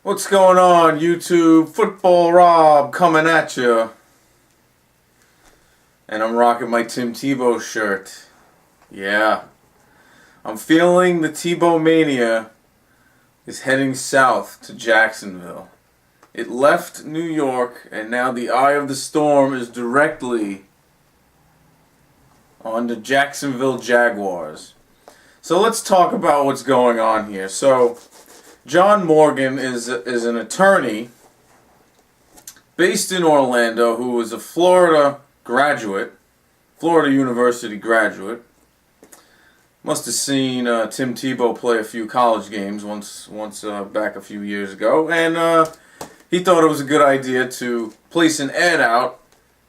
What's going on, YouTube? Football Rob coming at you. And I'm rocking my Tim Tebow shirt. Yeah. I'm feeling the Tebow mania is heading south to Jacksonville. It left New York, and now the eye of the storm is directly on the Jacksonville Jaguars. So let's talk about what's going on here. So John Morgan is an attorney based in Orlando who was a Florida University graduate. Must have seen Tim Tebow play a few college games once back a few years ago, and he thought it was a good idea to place an ad out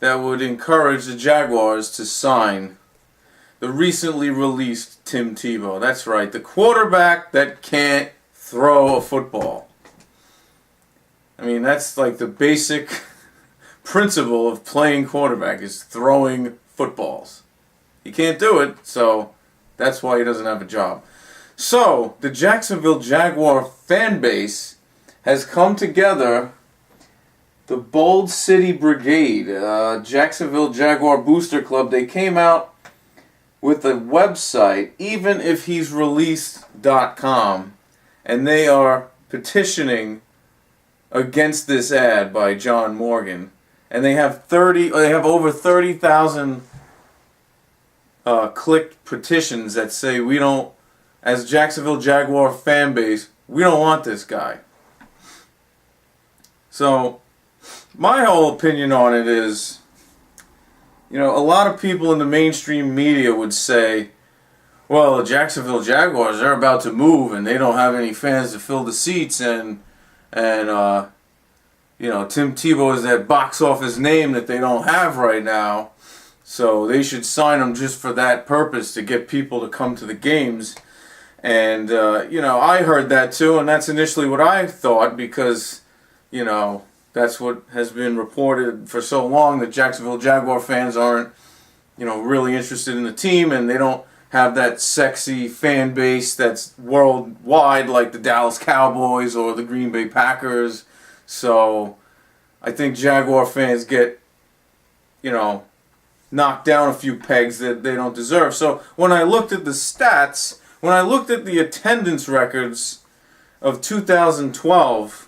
that would encourage the Jaguars to sign the recently released Tim Tebow. That's right, the quarterback that can't throw a football. I mean, that's like the basic principle of playing quarterback, is throwing footballs. He can't do it, so that's why he doesn't have a job. So, the Jacksonville Jaguar fan base has come together. The Bold City Brigade, Jacksonville Jaguar Booster Club, they came out with a website, evenifhe'sreleased.com, and they are petitioning against this ad by John Morgan. And they have over 30,000 clicked petitions that say, we don't, as Jacksonville Jaguar fan base, we don't want this guy. So my whole opinion on it is, a lot of people in the mainstream media would say, well, the Jacksonville Jaguars, they're about to move and they don't have any fans to fill the seats, and Tim Tebow is that box office name that they don't have right now, so they should sign him just for that purpose, to get people to come to the games. And I heard that too, and that's initially what I thought, because that's what has been reported for so long, that Jacksonville Jaguar fans aren't really interested in the team, and they don't have that sexy fan base that's worldwide like the Dallas Cowboys or the Green Bay Packers. So I think Jaguar fans get, knocked down a few pegs that they don't deserve. So when I looked at the stats, when I looked at the attendance records of 2012,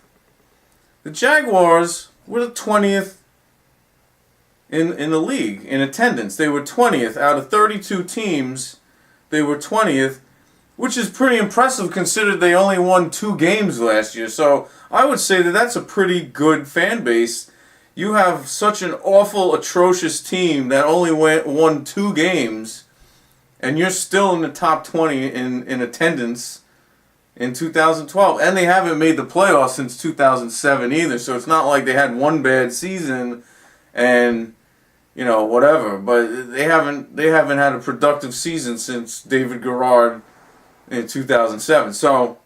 the Jaguars were the 20th in the league in attendance. They were 20th out of 32 teams. They were 20th, which is pretty impressive considering they only won 2 games last year. So I would say that that's a pretty good fan base. You have such an awful, atrocious team that only won 2 games, and you're still in the top 20 in attendance in 2012. And they haven't made the playoffs since 2007 either, so it's not like they had one bad season and whatever. But they haven't had a productive season since David Garrard in 2007. So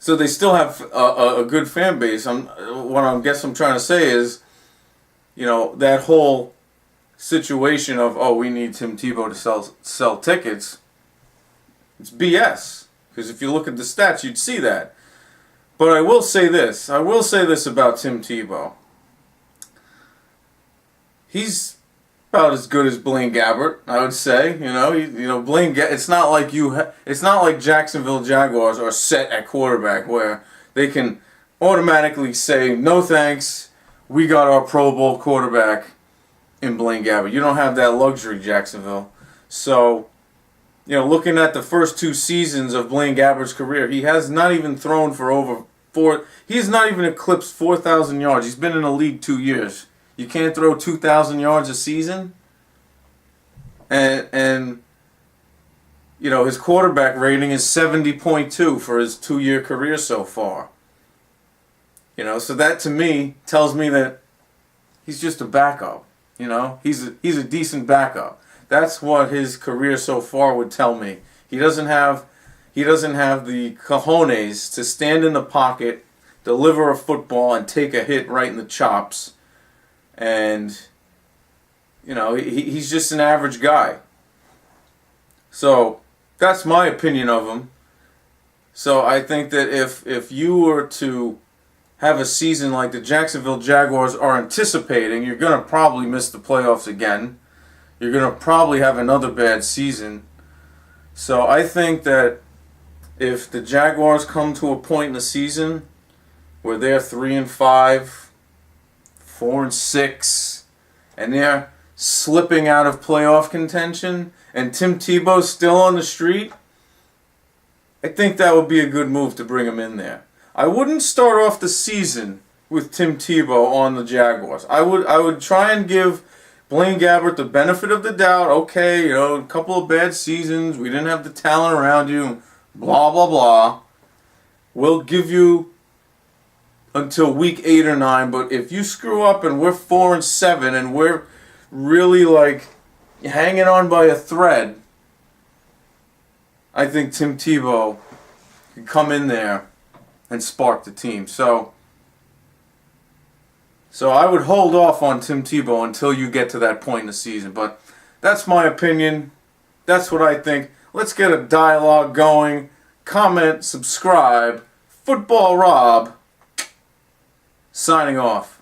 they still have a good fan base. What I guess I'm trying to say is, that whole situation of, we need Tim Tebow to sell tickets, it's BS. Because if you look at the stats, you'd see that. But I will say this about Tim Tebow. He's about as good as Blaine Gabbert, I would say. Blaine. It's not like Jacksonville Jaguars are set at quarterback where they can automatically say, no thanks, we got our Pro Bowl quarterback in Blaine Gabbert. You don't have that luxury, Jacksonville. So, looking at the first 2 seasons of Blaine Gabbert's career, he has not even thrown for he's not even eclipsed 4,000 yards. He's been in the league 2 years. You can't throw 2,000 yards a season? And his quarterback rating is 70.2 for his 2-year career so far. So that to me tells me that he's just a backup. He's a decent backup. That's what his career so far would tell me. He doesn't have the cojones to stand in the pocket, deliver a football, and take a hit right in the chops. And he's just an average guy. So that's my opinion of him. So I think that if you were to have a season like the Jacksonville Jaguars are anticipating, you're going to probably miss the playoffs again. You're going to probably have another bad season. So I think that if the Jaguars come to a point in the season where they're 3-5, 4-6, and they're slipping out of playoff contention, and Tim Tebow's still on the street, I think that would be a good move to bring him in there. I wouldn't start off the season with Tim Tebow on the Jaguars. I would try and give Blaine Gabbert the benefit of the doubt. Okay, a couple of bad seasons, we didn't have the talent around you, blah, blah, blah. We'll give you until week 8 or 9, but if you screw up and we're 4-7 and we're really like hanging on by a thread, I think Tim Tebow can come in there and spark the team. So I would hold off on Tim Tebow until you get to that point in the season. But that's my opinion. That's what I think. Let's get a dialogue going. Comment, subscribe. Football Rob signing off.